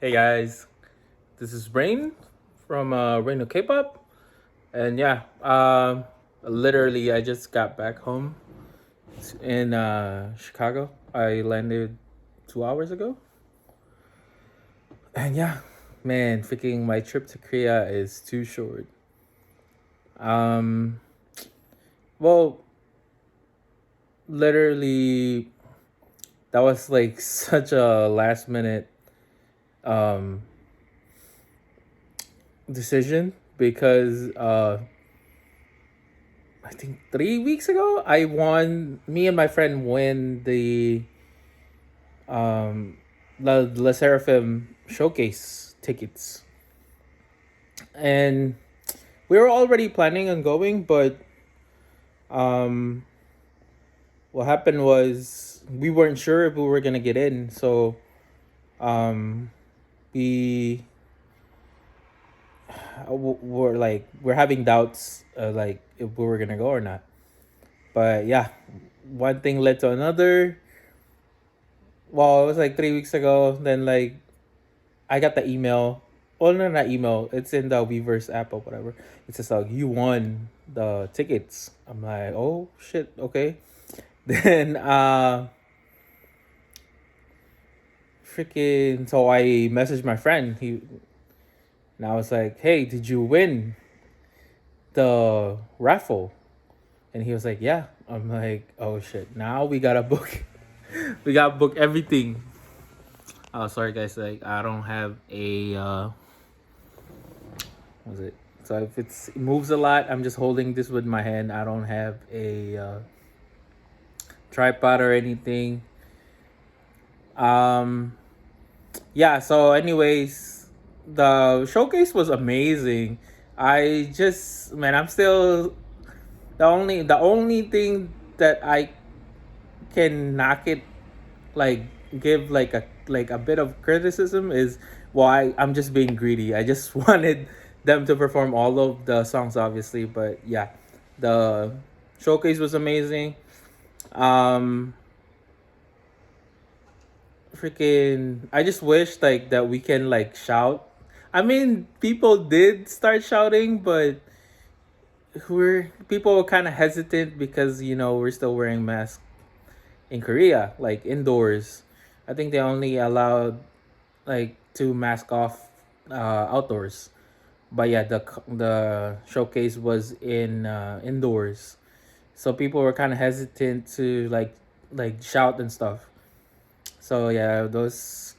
Hey guys, this is Rain from Rain of K-pop, and literally I just got back home in Chicago. I landed 2 hours ago, and man, freaking my trip to Korea is too short. Um, well, literally that was like such a last minute um decision because I think 3 weeks ago, me and my friend win um, the Sserafim showcase tickets. And we were already planning on going, but um, what happened was we weren't sure if we were going to get in. So um, we we're having doubts like if we were going to go or not. But yeah, one thing led to another. Well, it was like 3 weeks ago. Then I got the email. Well, no, not email. It's in the Weverse app or whatever. It says like you won the tickets. I'm like, oh shit, okay. Then freaking. So I messaged my friend. And I was like, hey, did you win the raffle? And he was like, yeah. I'm like, oh shit. Now we gotta book. We gotta book everything. Oh, sorry guys. Like I don't have a was it? So if it moves a lot, I'm just holding this with my hand. I don't have a tripod or anything. Um, yeah. So, anyways, the showcase was amazing. I'm still the only thing that I can knock it like give like a bit of criticism is why I'm just being greedy. I just wanted them to perform all of the songs obviously, but yeah, the showcase was amazing. um Freaking, I just wish like that we can like shout. I mean, people did start shouting, but people were kind of hesitant because we're still wearing masks in Korea, like indoors. I think they only allowed like to mask off outdoors. But yeah, the showcase was in indoors, so people were kind of hesitant to like shout and stuff. So yeah, those.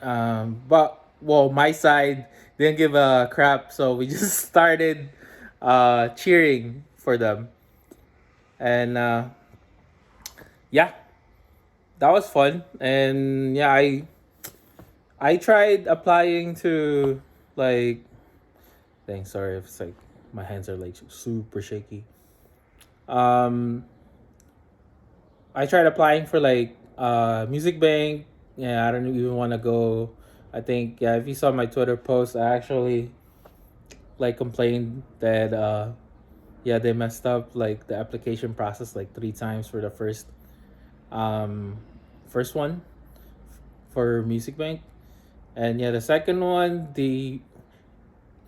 But well, my side didn't give a crap, so we just started cheering for them, and yeah, that was fun. And yeah, I tried applying to like. Dang, sorry if it's like my hands are like super shaky. Um, I tried applying for like music bank. Yeah, I don't even want to go. I think yeah, if you saw my Twitter post, I actually like complained that yeah, they messed up like the application process like 3 times for the um first one for music bank. And yeah, the second one, the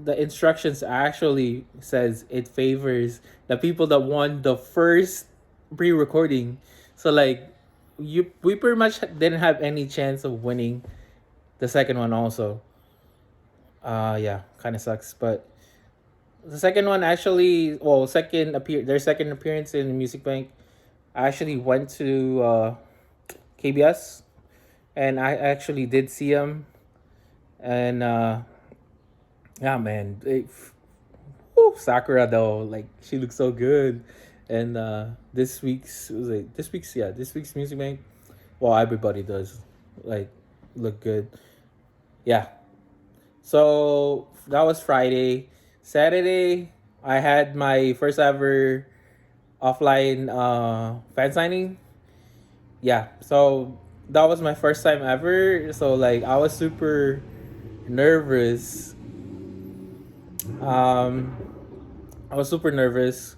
instructions actually says it favors the people that won the first pre-recording. So like we pretty much didn't have any chance of winning the second one also. Yeah, kind of sucks, but the second one actually, well, their second appearance in Music Bank, I actually went to KBS, and I actually did see them. And yeah, man, Sakura though, like she looks so good. And this week's Music Bank. Well, everybody does like look good. Yeah. So that was Friday. Saturday, I had my first ever offline fan signing. Yeah. So that was my first time ever. So like I was super nervous. Um, I was super nervous.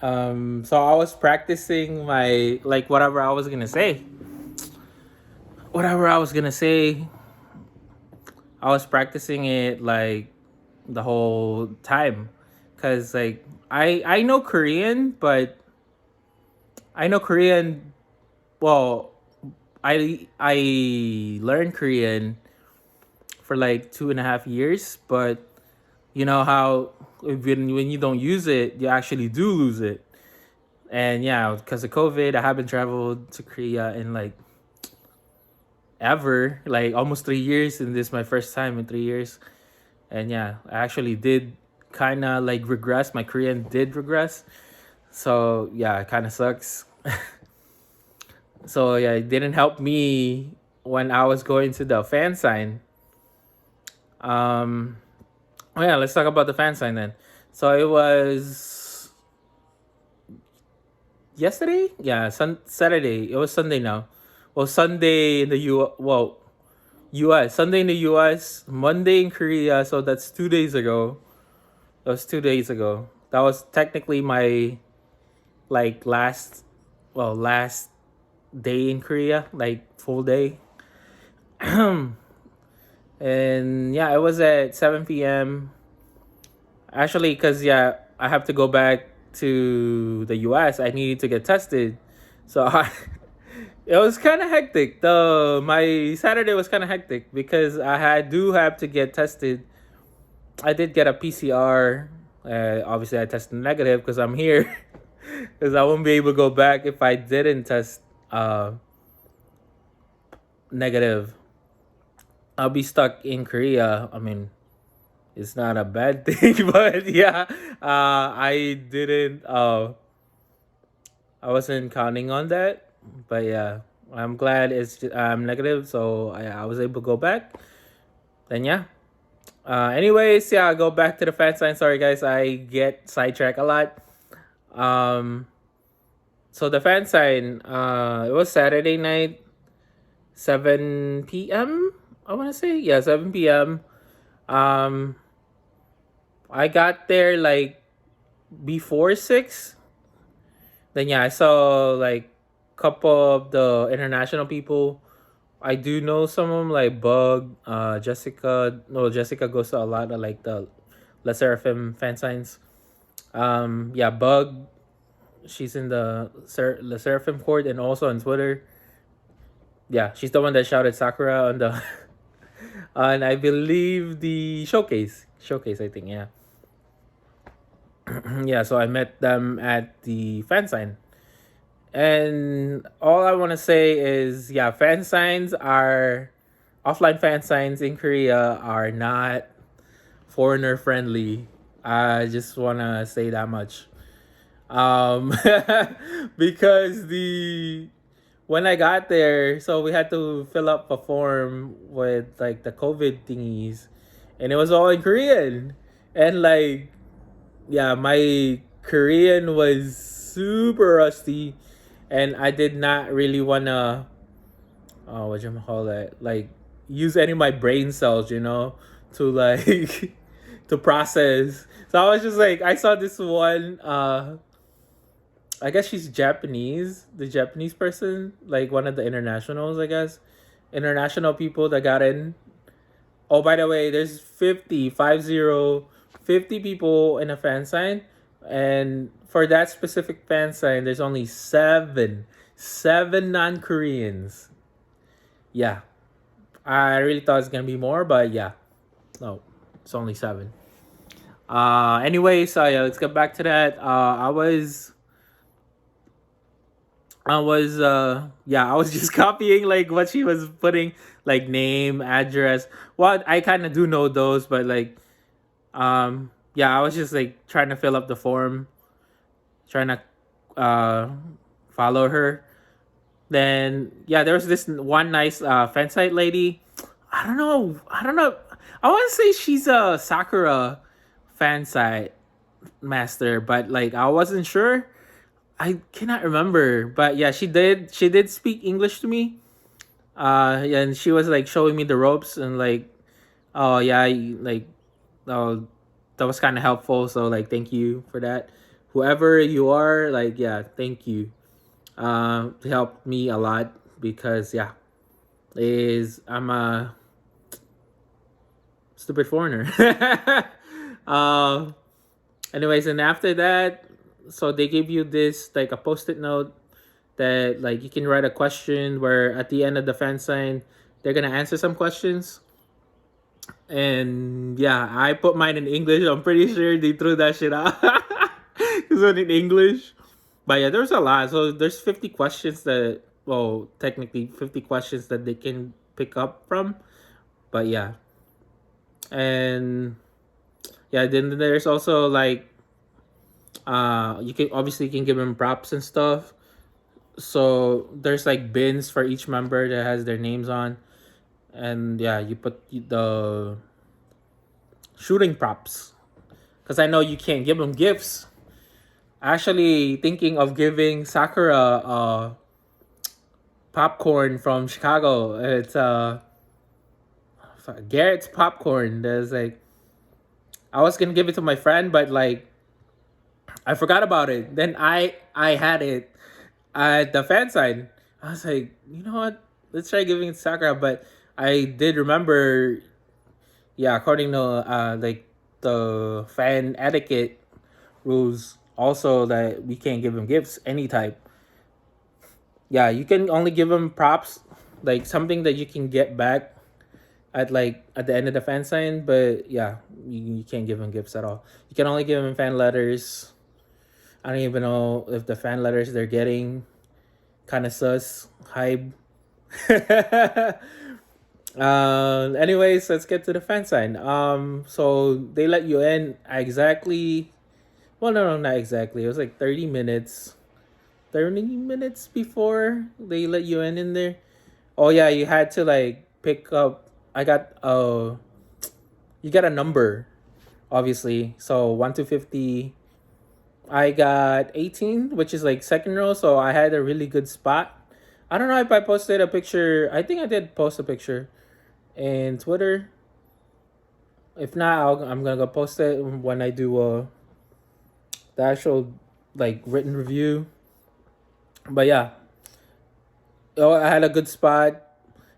So I was practicing my like whatever I was gonna say. whatever I was gonna say, I was practicing it like the whole time, cause like I know Korean, but I know Korean. Well, I learned Korean for like 2.5 years, but you know how when you don't use it, you actually do lose it. And yeah, because of COVID, I haven't traveled to Korea in like ever, like almost 3 years, and this is my first time in 3 years. And yeah, I actually did kind of like regress. My Korean did regress, so yeah, it kind of sucks. So yeah, it didn't help me when I was going to the fan sign. Um, oh yeah, let's talk about the fan sign then. So it was yesterday, yeah, Saturday. It was Sunday now. Well, Sunday in the U.S. Sunday in the U.S. Monday in Korea. So that's 2 days ago. That was 2 days ago. That was technically my like last day in Korea, like full day. And yeah, it was at 7 p.m. Actually, because yeah, I have to go back to the US. I needed to get tested. So it was kind of hectic. My Saturday was kind of hectic because do have to get tested. I did get a PCR. Obviously, I tested negative because I'm here. Because I won't be able to go back if I didn't test negative. I'll be stuck in Korea. I mean, it's not a bad thing, but yeah, I didn't. I wasn't counting on that, but yeah, I'm glad I'm negative, so I was able to go back. Then yeah. Anyways, yeah, I'll go back to the fan sign. Sorry guys, I get sidetracked a lot. Um, so the fan sign, it was Saturday night, 7 p.m. I want to say, yeah, 7 p.m. Um, I got there like before 6. Then yeah, I saw like couple of the international people. I do know some of them like Bug, Jessica. No, Jessica goes to a lot of like the Sserafim fan signs. Yeah, Bug. She's in the Seraphim court and also on Twitter. Yeah, she's the one that shouted Sakura on the on I believe the showcase. I think yeah. Yeah, so I met them at the fan sign. And all I want to say is, yeah, offline fan signs in Korea are not foreigner friendly. I just want to say that much. Um, because when I got there, so we had to fill up a form with like the COVID thingies, and it was all in Korean. And like, yeah, my Korean was super rusty, and I did not really wanna, what you call that, like use any of my brain cells, to like to process. So I was just like, I saw this one. I guess she's Japanese, the Japanese person, like one of the internationals, I guess, international people that got in. Oh, by the way, there's 50 people in a fan sign. And for that specific fan sign, there's only seven non-Koreans. Yeah. I really thought it's going to be more, but yeah. No, it's only 7. Anyway, so yeah, let's get back to that. I was just copying like what she was putting, like name, address. Well, I kind of do know those, but like yeah, I was just like trying to fill up the form, trying to follow her. Then yeah, there was this one nice fan site lady. I don't know. I want to say she's a Sakura fan site master, but like I wasn't sure. I cannot remember, but yeah, she did. She did speak English to me. And she was like showing me the ropes and like, oh yeah, like, oh, that was kind of helpful. So like, thank you for that. Whoever you are, like, yeah, thank you. It helped me a lot because yeah, is I'm a stupid foreigner. uh, Anyways, and after that, so they give you this like a post-it note that like you can write a question where at the end of the fan sign they're gonna answer some questions. And yeah, I put mine in English. I'm pretty sure they threw that shit out. It's in English. But yeah, there's a lot. So there's 50 questions that, well, technically 50 questions that they can pick up from. But yeah. And yeah, then there's also like you can obviously you can give them props and stuff. So there's like bins for each member that has their names on. And yeah, you put the shooting props because I know you can't give them gifts. Actually, thinking of giving Sakura popcorn from Chicago. It's Garrett's popcorn. There's like I was gonna give it to my friend, but like I forgot about it. Then I had it at the fan sign. I was like, you know what? Let's try giving it to Sakura. But I did remember, yeah, according to like the fan etiquette rules, also that we can't give him gifts any type. Yeah, you can only give him props, like something that you can get back at the end of the fan sign. But yeah, you can't give him gifts at all. You can only give him fan letters. I don't even know if the fan letters they're getting kind of sus hype. Anyways, let's get to the fan sign. So they let you in exactly. Well, no, not exactly. It was like 30 minutes. 30 minutes before they let you in there. Oh yeah, you had to like pick up. I got you got a number, obviously. So 1 to 50. I got 18, which is like second row. So I had a really good spot. I don't know if I posted a picture. I think I did post a picture in Twitter. If not, I'm gonna go post it when I do the actual like written review. But yeah, oh, I had a good spot,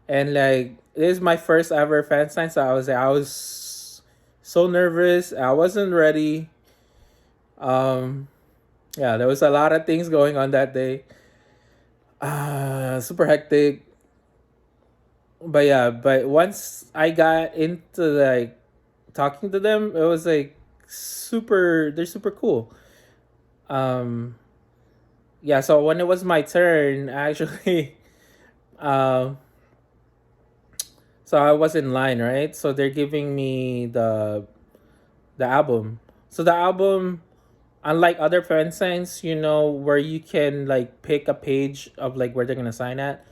and like this is my first ever fan sign. So I was so nervous. I wasn't ready. Um, yeah, there was a lot of things going on that day. Super hectic. But yeah, but once I got into like talking to them, it was like super. They're super cool. Um, yeah. So when it was my turn, actually, um, so I was in line, right? So they're giving me the album. So the album, unlike other fan signs, where you can like pick a page of like where they're gonna sign at.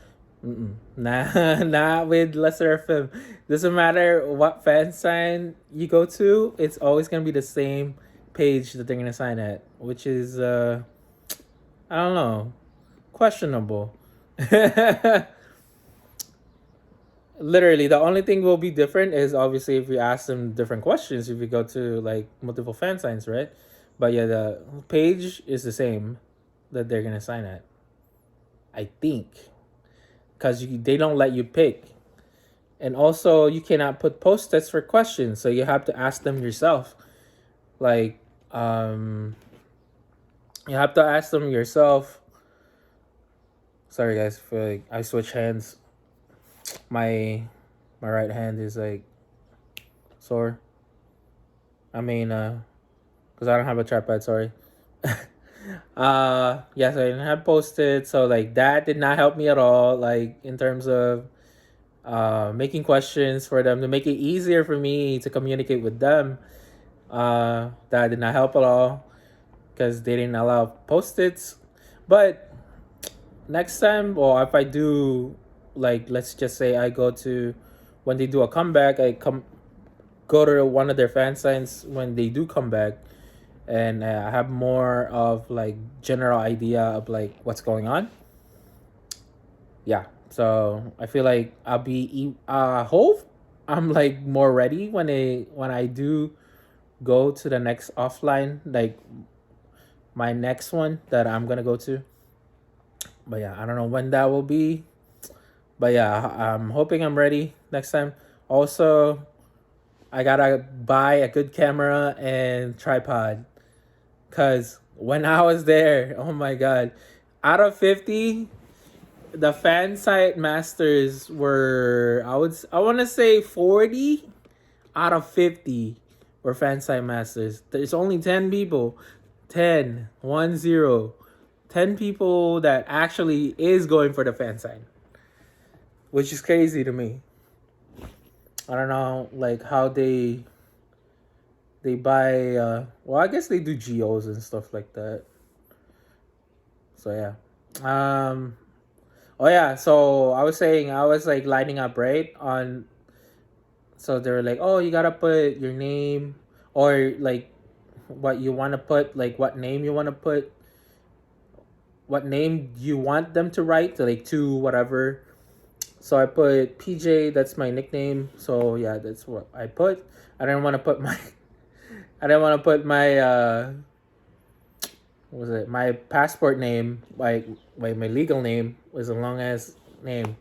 Mm-mm. Nah, not with Sserafim. Doesn't matter what fan sign you go to, it's always gonna be the same page that they're gonna sign at, which is I don't know, questionable. Literally, the only thing will be different is obviously if we ask them different questions if we go to like multiple fan signs, right? But yeah, the page is the same that they're gonna sign at. I think because they don't let you pick. And also, you cannot put post-its for questions, so you have to ask them yourself. Like, you have to ask them yourself. Sorry, guys, for like I switch hands. My right hand is like sore. I mean, because I don't have a tripod. Sorry. Yes, I didn't have post-it, so like that did not help me at all. Like in terms of making questions for them to make it easier for me to communicate with them. That did not help at all because they didn't allow post-its. But next time, or if I do, like let's just say I go to when they do a comeback, I go to one of their fan signs when they do come back, and I have more of like general idea of like what's going on. Yeah, so I feel like I'll be hope I'm like more ready when I do go to the next offline, like my next one that I'm gonna go to. But yeah, I don't know when that will be, But yeah, I'm hoping I'm ready next time. Also, I gotta buy a good camera and tripod. Cause when I was there, oh my god, out of 50, the fan site masters were I want to say 40 out of 50 were fan site masters. There's only 10 people, 10, 1 0, 10 people that actually is going for the fan sign, which is crazy to me. I don't know like how they buy well, I guess they do geos and stuff like that. So yeah. Oh yeah, so I was saying I was like lining up right on. So they were like, "Oh, you gotta put your name or like what you want to put, like what name you want to put, what name you want them to write, to like to whatever." So I put PJ. That's my nickname. So yeah, that's what I put. I didn't want to put my. I didn't want to put my. What was it? My passport name, like my legal name, was a long ass name.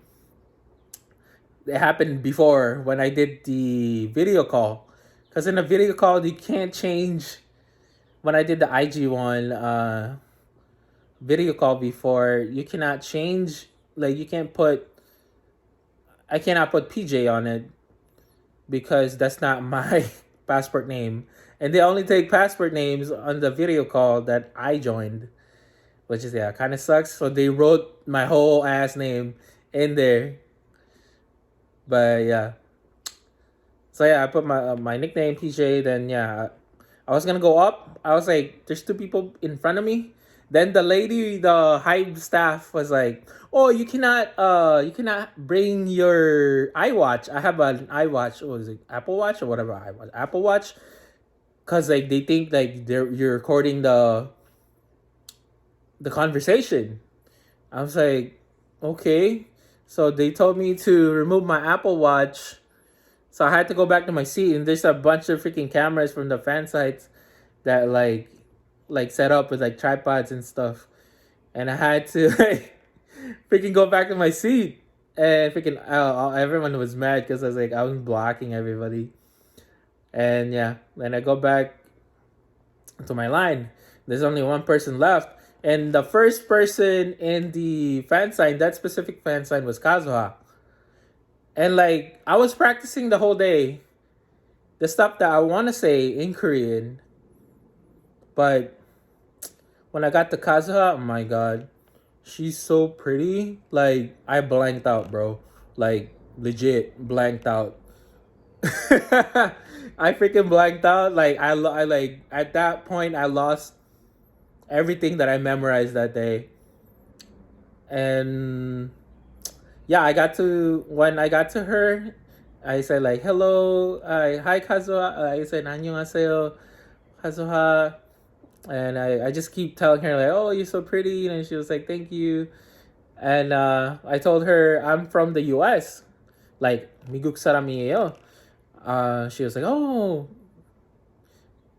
It happened before when I did the video call, because in a video call you can't change. When I did the IG one video call before, you cannot change. Like you can't put. I cannot put PJ on it because that's not my passport name, and they only take passport names on the video call that I joined, which is yeah, kind of sucks. So they wrote my whole ass name in there, but yeah. So yeah, I put my nickname PJ. Then yeah, I was gonna go up. I was like, "There's two people in front of me." Then the lady, the Hive staff, was like, "Oh, you cannot bring your iWatch. I have an iWatch. What was it, Apple Watch or whatever iWatch, Apple Watch, cause like they think like you're recording the conversation." I was like, "Okay." So they told me to remove my Apple Watch. So I had to go back to my seat, and there's a bunch of freaking cameras from the fan sites that like set up with like tripods and stuff, and I had to like freaking go back to my seat, and freaking everyone was mad because I was blocking everybody, and yeah, then I go back to my line. There's only one person left, and the first person in the fan sign, that specific fan sign, was Kazuha, and like I was practicing the whole day the stuff that I want to say in Korean, but when I got to Kazuha, oh my god, she's so pretty. Like I blanked out, bro. Like legit blanked out. I freaking blanked out. Like I like at that point I lost everything that I memorized that day. And yeah, when I got to her, I said like hello, hi Kazuha. I said 안녕하세요, Kazuha. And I just keep telling her like, "Oh, you're so pretty," and she was like, "Thank you." And I told her I'm from the U.S. Like 미국 사람이에요. She was like, "Oh,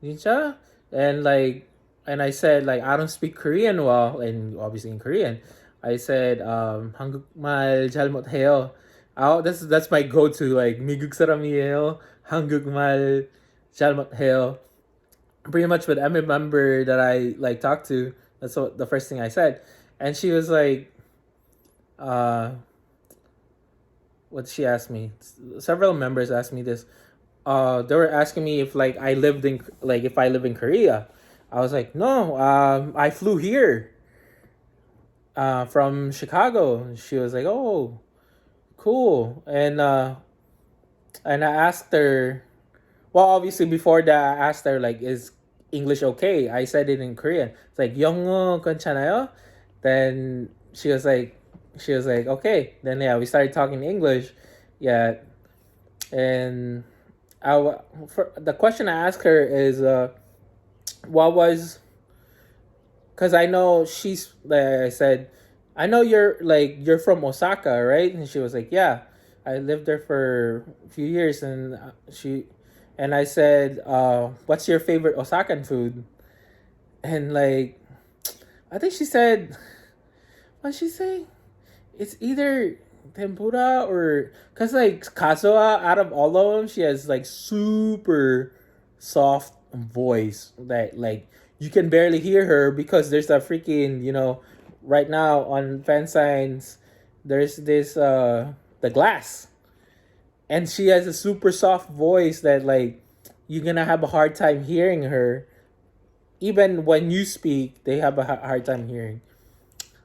진짜?" And like, and I said like I don't speak Korean well, and obviously in Korean, I said 한국말 잘 못해요. Oh, that's my go-to, like 미국 사람이에요. 한국말 잘 못해요. Pretty much with every member that I like talked to, that's what the first thing I said. And she was like, uh, what she asked me? Several members asked me this. They were asking me if like I lived in like if I live in Korea. I was like, no, I flew here from Chicago. She was like, oh, cool. And I asked her, well, obviously before that, I asked her like, "Is English okay?" I said it in Korean. It's like 영어 괜찮아요? Then she was like, okay. Then yeah, we started talking English. Yeah, and for the question I asked her is, what was? Because I know she's like I said, I know you're from Osaka, right? And she was like, yeah, I lived there for a few years, and I said, what's your favorite Osakan food? And like, I think she said, what did she say? It's either tempura, or because like Kazuha, out of all of them, she has like super soft voice that like you can barely hear her because there's a freaking, right now on fan signs there's this the glass, and she has a super soft voice that like you're gonna have a hard time hearing her. Even when you speak, they have a hard time hearing.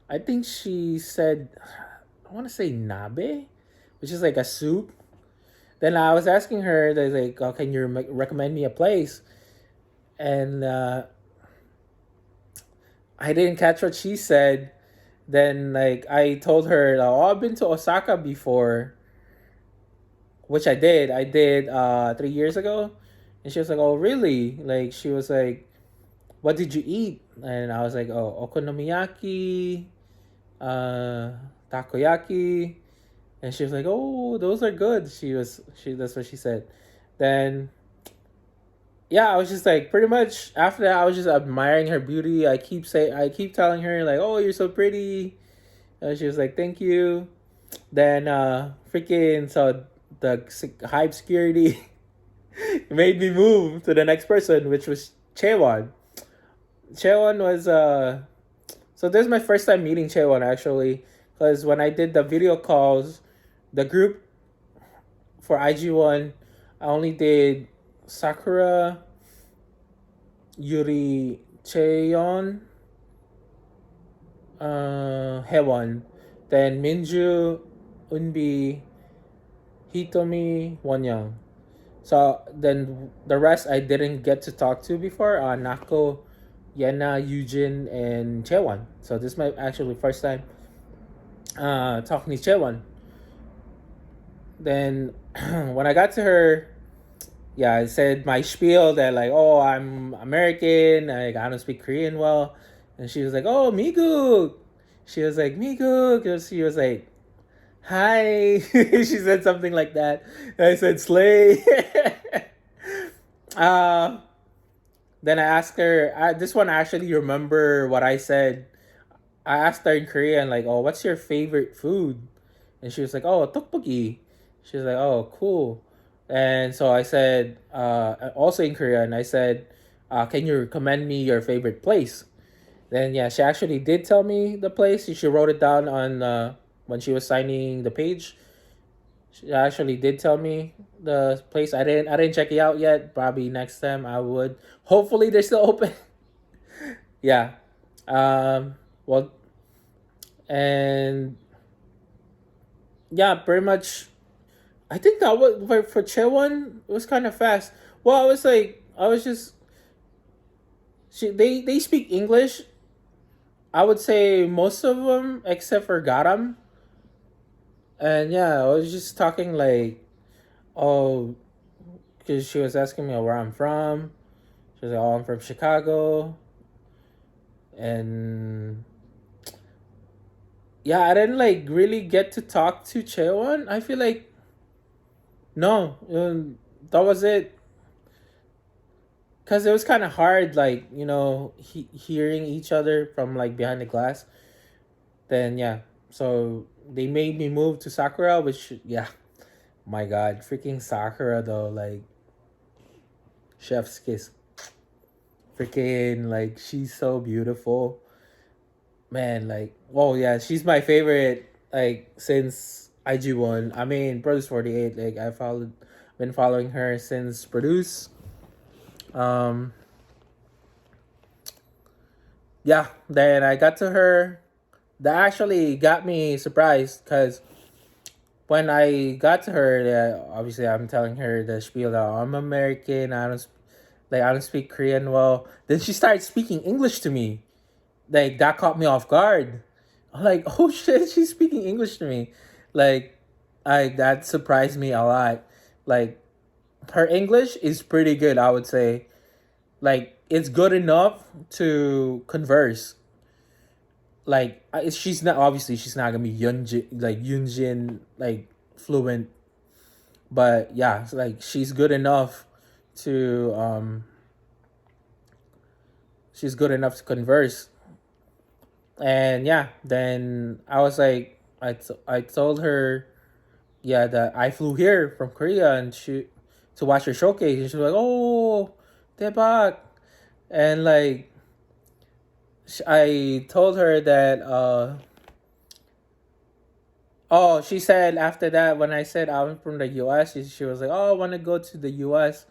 I think she said, I want to say nabe, which is like a soup. Then I was asking her, they like, oh, can you recommend me a place? And I didn't catch what she said. Then like I told her, oh, I've been to Osaka before, which I did. I did 3 years ago, and she was like, oh, really? Like she was like, what did you eat? And I was like, oh, okonomiyaki, takoyaki. And she was like, "Oh, those are good." That's what she said. Then yeah, I was just like pretty much after that I was just admiring her beauty. I keep telling her like, "Oh, you're so pretty." And she was like, "Thank you." Then freaking so the hype security made me move to the next person, which was Chaewon. Chaewon was so this is my first time meeting Chaewon actually, because when I did the video calls, the group for IG1, I only did Sakura, Yuri, Cheon, Hewon, then Minju, Unbi, Hitomi, Wonyang. So then the rest I didn't get to talk to before. Nako, Yena, Yujin, and Chewan. So this is my actually first time talking to Chewan. Then when I got to her, yeah, I said my spiel that like, oh, I'm American, I don't speak Korean well, and she was like, oh, Migu. She was like, Migu, because she was like, hi. She said something like that. And I said, slay. uh, then I asked her. This one I actually remember what I said. I asked her in Korean like, oh, what's your favorite food? And she was like, oh, tteokbokki. She was like, oh, cool. And so I said, also in Korean, I said, can you recommend me your favorite place? Then yeah, she actually did tell me the place. She wrote it down on when she was signing the page. She actually did tell me the place. I didn't check it out yet. Probably next time I would. Hopefully they're still open. Yeah. Well, and yeah, pretty much. I think that was for Chewan. It was kind of fast. Well, I was just they speak English. I would say most of them except for Garam. And yeah, I was just talking like, oh, because she was asking me where I'm from. She was like, oh, I'm from Chicago. And yeah, I didn't like really get to talk to Chewan. I feel like no, that was it. Cause it was kind of hard, like hearing each other from like behind the glass. Then yeah, so they made me move to Sakura, which yeah, my God, freaking Sakura though, like chef's kiss, freaking like she's so beautiful, man. Like, oh yeah, she's my favorite. Like since IG1, I mean Produce 48. Like been following her since Produce. Um, yeah. Then I got to her. That actually got me surprised because when I got to her, obviously I'm telling her the spiel that I'm American. I don't speak Korean well. Then she started speaking English to me. Like that caught me off guard. I'm like, oh shit, she's speaking English to me. Like, that surprised me a lot. Like, her English is pretty good, I would say. Like, it's good enough to converse. Like, she's not gonna be Yunjin like fluent, but yeah, it's like to she's good enough to converse. And yeah, then I was like, I told her, yeah, that I flew here from Korea and she to watch her showcase, and she was like, oh, 대박. And like I told her that oh, she said after that, when I said I'm from the US, she was like, oh, I want to go to the US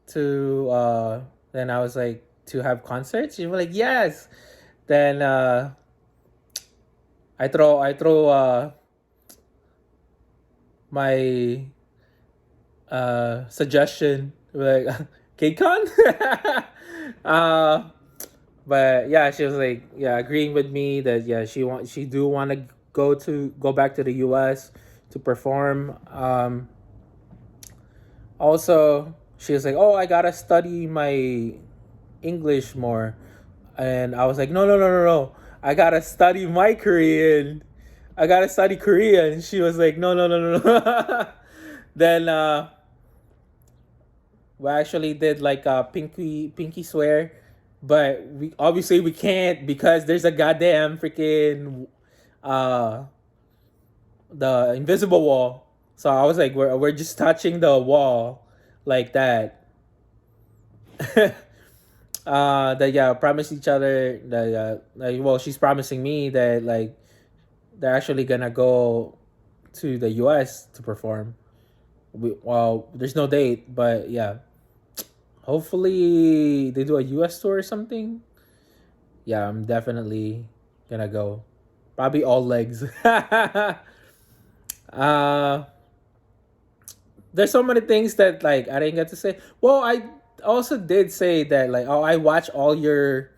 to then I was like, to have concerts. She was like, yes. Then I throw my suggestion like KCON. uh but yeah, she was like, yeah, agreeing with me that yeah, she do want to go back to the US to perform. Also, she was like, oh, I gotta study my English more. And I was like, no, no, no, no, no. I gotta study my Korean. I gotta study Korean. And she was like, no, no, no, no, no. Then we actually did like a pinky swear, but we can't because there's a goddamn freaking uh the invisible wall. So I was like, we're just touching the wall like that. That yeah, promise each other that like, well, she's promising me that like they're actually gonna go to the US to perform. Well, there's no date, but yeah, hopefully they do a US tour or something. Yeah, I'm definitely gonna go. Probably all legs. uh there's so many things that like I didn't get to say. Well, I also did say that like, oh, I watch all your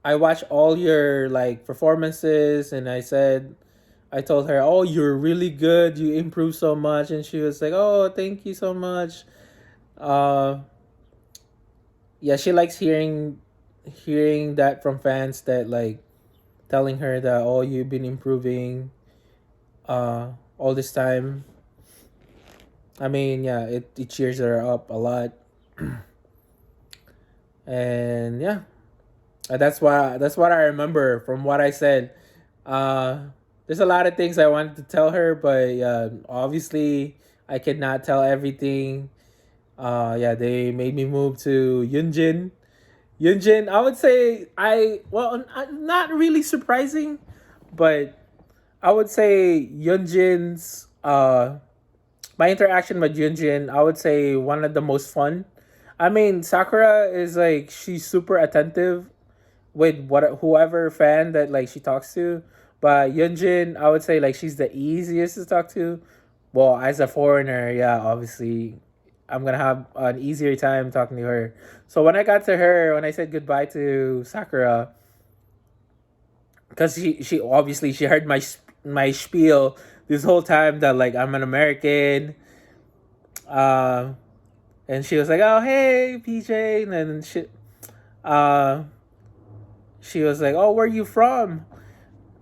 like performances, and I told her, oh, you're really good, you improved so much, and she was like, oh, thank you so much. uh yeah, she likes hearing that from fans, that like telling her that, oh, you've been improving all this time. I mean, yeah, it cheers her up a lot. And yeah, that's what I remember from what I said. There's a lot of things I wanted to tell her, but obviously I could not tell everything. Yeah, they made me move to Yunjin. Yunjin, I would say not really surprising, but I would say Yunjin's my interaction with Yunjin, I would say one of the most fun. I mean, Sakura is like, she's super attentive with whoever fan that like she talks to, but Yunjin, I would say like she's the easiest to talk to. Well, as a foreigner, yeah, obviously, I'm gonna have an easier time talking to her. So when I got to her, when I said goodbye to Sakura, because she obviously she heard my spiel this whole time that like I'm an American, uh, and she was like, "Oh, hey, PJ," and then uh, she was like, "Oh, where are you from?"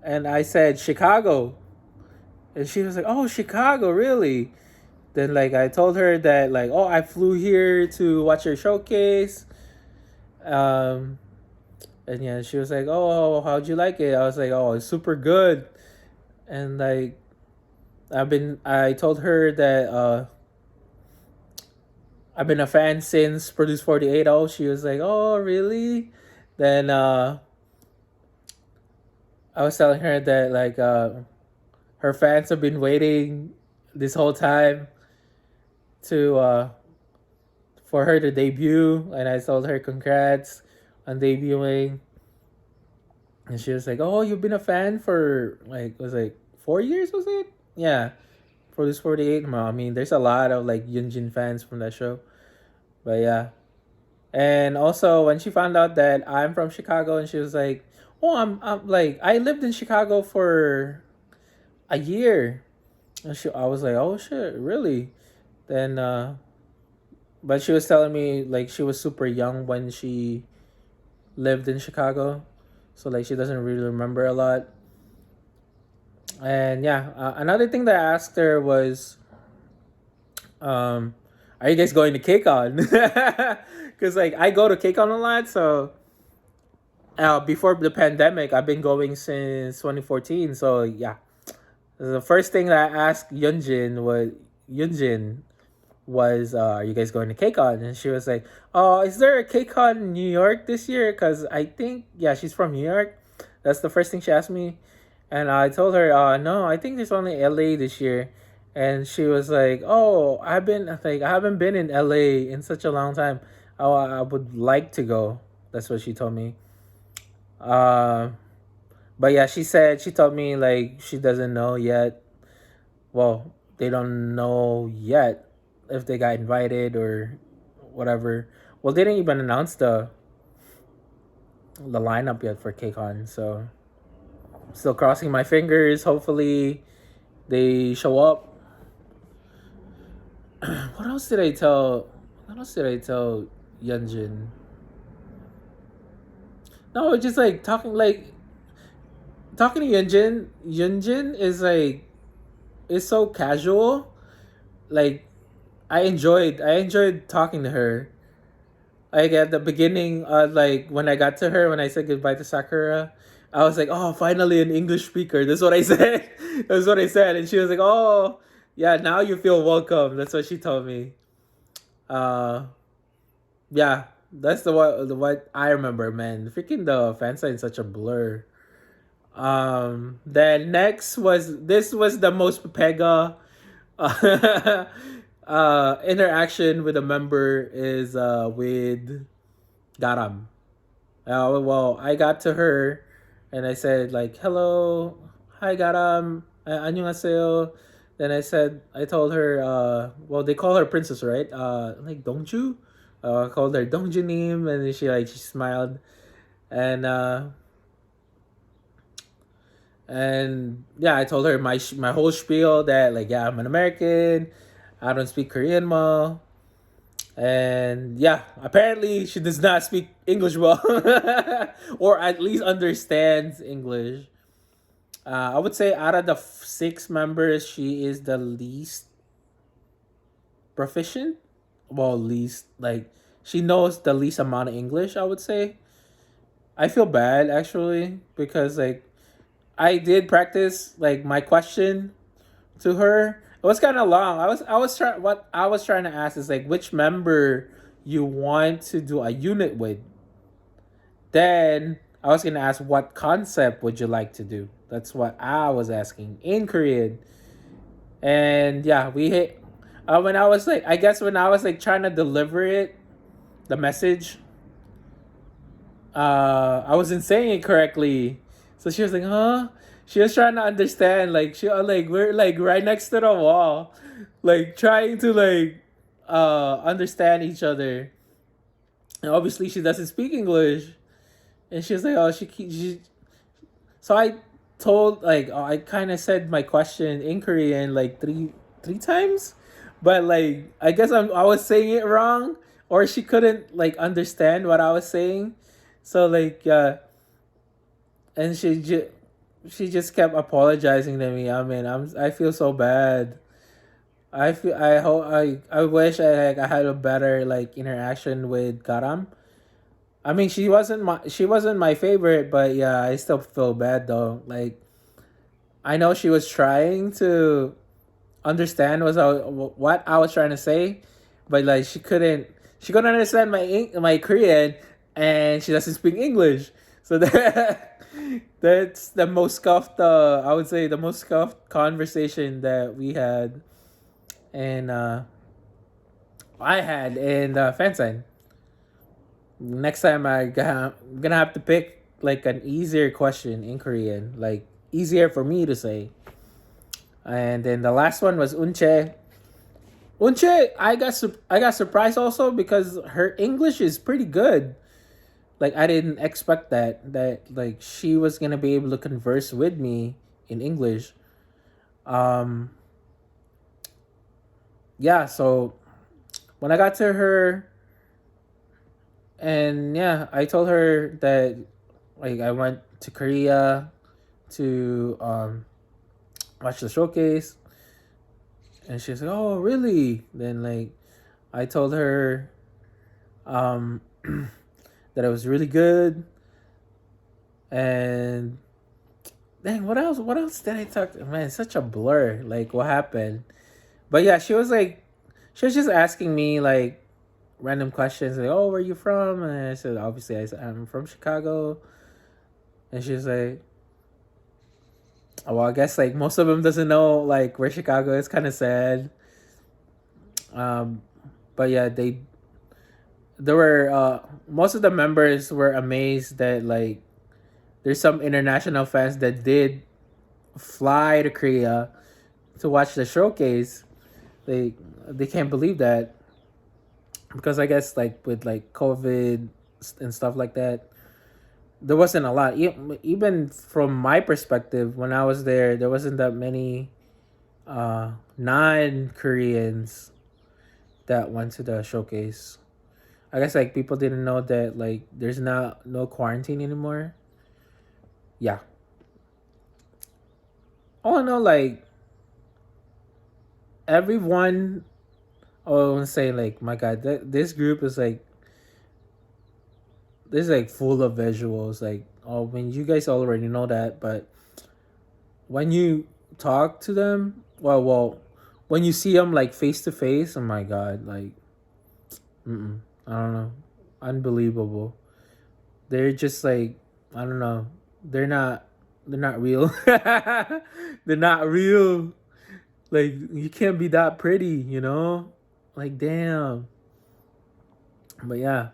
And I said, "Chicago," and she was like, "Oh, Chicago, really?" Then like I told her that like, "Oh, I flew here to watch your showcase," um, and yeah, she was like, "Oh, how'd you like it?" I was like, "Oh, it's super good," and like I told her that I've been a fan since Produce 48. Oh, she was like, "Oh, really?" Then I was telling her that like her fans have been waiting this whole time to for her to debut, and I told her congrats on debuting, and she was like, "Oh, you've been a fan for like, was like 4 years, was it?" Yeah, Produce 48. I mean, there's a lot of like Yunjin fans from that show, but yeah. And also when she found out that I'm from Chicago, and she was like, "Oh, I'm like I lived in Chicago for a year." And I was like, "Oh shit, really?" Then but she was telling me like she was super young when she lived in Chicago, so like she doesn't really remember a lot. And yeah, another thing that I asked her was, um, "Are you guys going to KCON?" Because like I go to KCON a lot, so before the pandemic, I've been going since 2014. So yeah, the first thing that I asked Yunjin was, "Are you guys going to KCON?" And she was like, "Oh, is there a KCON in New York this year?" Because I think, yeah, she's from New York. That's the first thing she asked me, and I told her, "No, I think there's only LA this year." And she was like, "Oh, I haven't been in LA in such a long time. Oh, I would like to go." That's what she told me. Uh, but yeah, she told me like she doesn't know yet. Well, they don't know yet if they got invited or whatever. Well, they didn't even announce the lineup yet for KCON, so still crossing my fingers. Hopefully, they show up. What else did I tell? What else did I tell Yunjin? No, just like talking to Yunjin. Yunjin is like is so casual. Like I enjoyed talking to her. Like at the beginning, like when I got to her, when I said goodbye to Sakura, I was like, "Oh, finally an English speaker." That's what I said. That's what I said, and she was like, "Oh, yeah, now you feel welcome." That's what she told me. Uh, yeah, that's the what I remember, man. Freaking the fan sign is such a blur. Then next was this was the most Pega interaction with a member is with Garam. Well, I got to her and I said like, "Hello, hi Garam, 안녕하세요." Then I told her, well, they call her princess, right? Like Dongju. I called her Dongju name, and then she smiled, and yeah, I told her my whole spiel that like, yeah, I'm an American, I don't speak Korean well, and yeah, apparently she does not speak English well, or at least understands English. I would say out of the six members, she is the least proficient. Well, least like she knows the least amount of English. I would say. I feel bad actually because like I did practice like my question to her. It was kind of long. I was trying to ask is like which member you want to do a unit with. Then I was gonna ask what concept would you like to do. That's what I was asking in Korean. And yeah, we hit. When I was like, I guess when I was like trying to deliver it, the message, I wasn't saying it correctly. So she was like, "Huh?" She was trying to understand. Like like we're like right next to the wall, like trying to like understand each other. And obviously she doesn't speak English, and she was like, "Oh, she." So I told like I kind of said my question in Korean like three times, but like I guess I was saying it wrong, or she couldn't like understand what I was saying. So like and she just kept apologizing to me. I mean, I feel so bad. I wish I had a better like interaction with Garam. I mean, she wasn't my favorite, but yeah, I still feel bad though. Like I know she was trying to understand what I was trying to say, but like she couldn't understand my Korean, and she doesn't speak English. So that's the most scuffed. I would say the most scuffed conversation that we had, and I had in Fansign. Next time I'm gonna have to pick like an easier question in Korean, like easier for me to say. And then the last one was Unche. Unche, I got surprised also because her English is pretty good. Like I didn't expect that like she was gonna be able to converse with me in English. Um, yeah, so when I got to her, and yeah, I told her that like I went to Korea to watch the showcase, and she's like, "Oh, really?" Then like I told her um that it was really good, And dang, what else? What else did I talk? Man, it's such a blur. Like, what happened? But yeah, she was just asking me like random questions. Like, oh, where you from? And I said, obviously, I said I'm from Chicago. And she's like, oh, well, I guess like most of them doesn't know like where Chicago is. Kind of sad. Um, but yeah, there were most of the members were amazed that like there's some international fans that did fly to Korea to watch the showcase. They can't believe that because I guess like with like COVID and stuff like that, there wasn't a lot. Even from my perspective, when I was there wasn't that many non-Koreans that went to the showcase. I guess like people didn't know that like there's not no quarantine anymore. Yeah. All in all, like everyone, oh, I want to say like my God, this group is like this is like full of visuals. Like, oh, when you guys already know that, but when you talk to them, when you see them like face to face, oh my God, like, I don't know, unbelievable. They're just like, I don't know, they're not, they're not real. They're not real. Like, you can't be that pretty, you know? Like, damn. But yeah,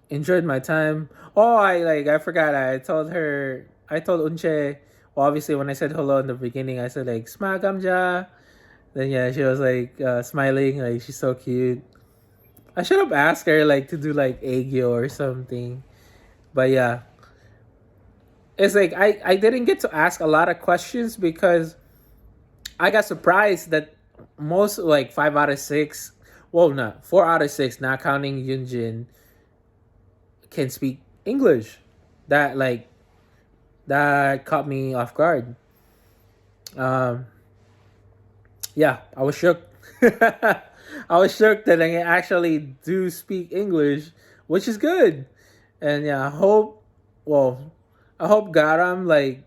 enjoyed my time. Oh, I forgot. I told Unche. Well, obviously, when I said hello in the beginning, I said like "smagamja." Then yeah, she was like smiling, like she's so cute. I should have asked her like to do like aegyo or something. But yeah, it's like I didn't get to ask a lot of questions because I got surprised that most like 5 out of 6, well, not 4 out of 6, not counting Yunjin, can speak English. That like that caught me off guard. Um, yeah, I was shook. I was shook that I actually do speak English, which is good. And yeah, well, I hope Garam like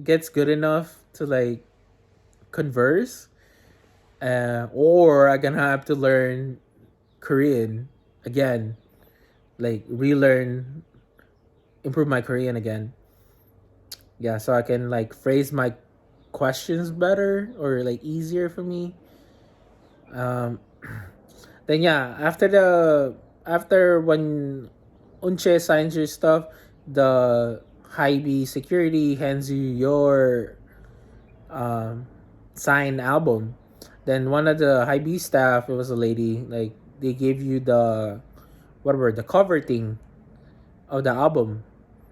gets good enough to like converse, or I'm gonna have to learn Korean again, like relearn, improve my Korean again. Yeah, so I can like phrase my questions better or like easier for me. Um, then yeah, after when Unche signs your stuff, the Hybe security hands you your um, signed album. Then one of the Hybe staff, it was a lady, like they gave you the whatever the cover thing of the album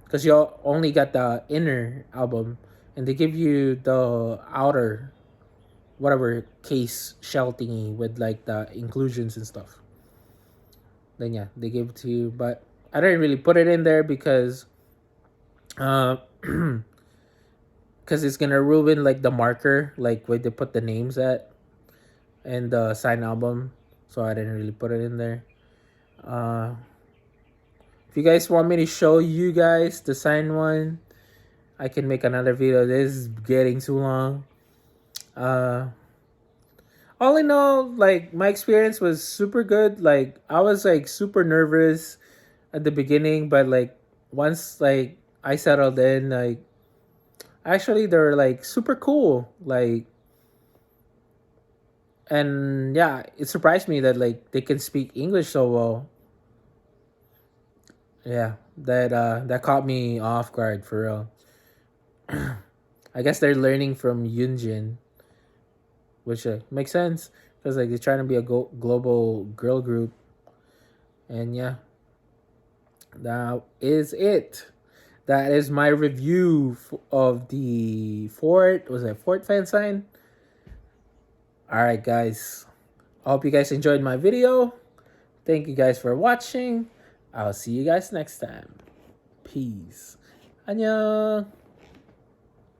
because you only got the inner album, and they give you the outer whatever case shell thingy with like the inclusions and stuff. Then yeah, they gave it to you, but I didn't really put it in there because uh because it's gonna ruin like the marker, like where they put the names at and the signed album, so I didn't really put it in there. uh if you guys want me to show you guys the signed one, I can make another video. This is getting too long. uh all in all, like my experience was super good. Like I was like super nervous at the beginning, but like once like I settled in, like actually they're like super cool. Like, and yeah, it surprised me that like they can speak English so well. Yeah, that caught me off guard for real. I guess they're learning from Yunjin, which makes sense because like they're trying to be a global girl group. And yeah, that is it. That is my review of the Fort. Was it Fort Fansign? All right, guys. I hope you guys enjoyed my video. Thank you guys for watching. I'll see you guys next time. Peace. 안녕.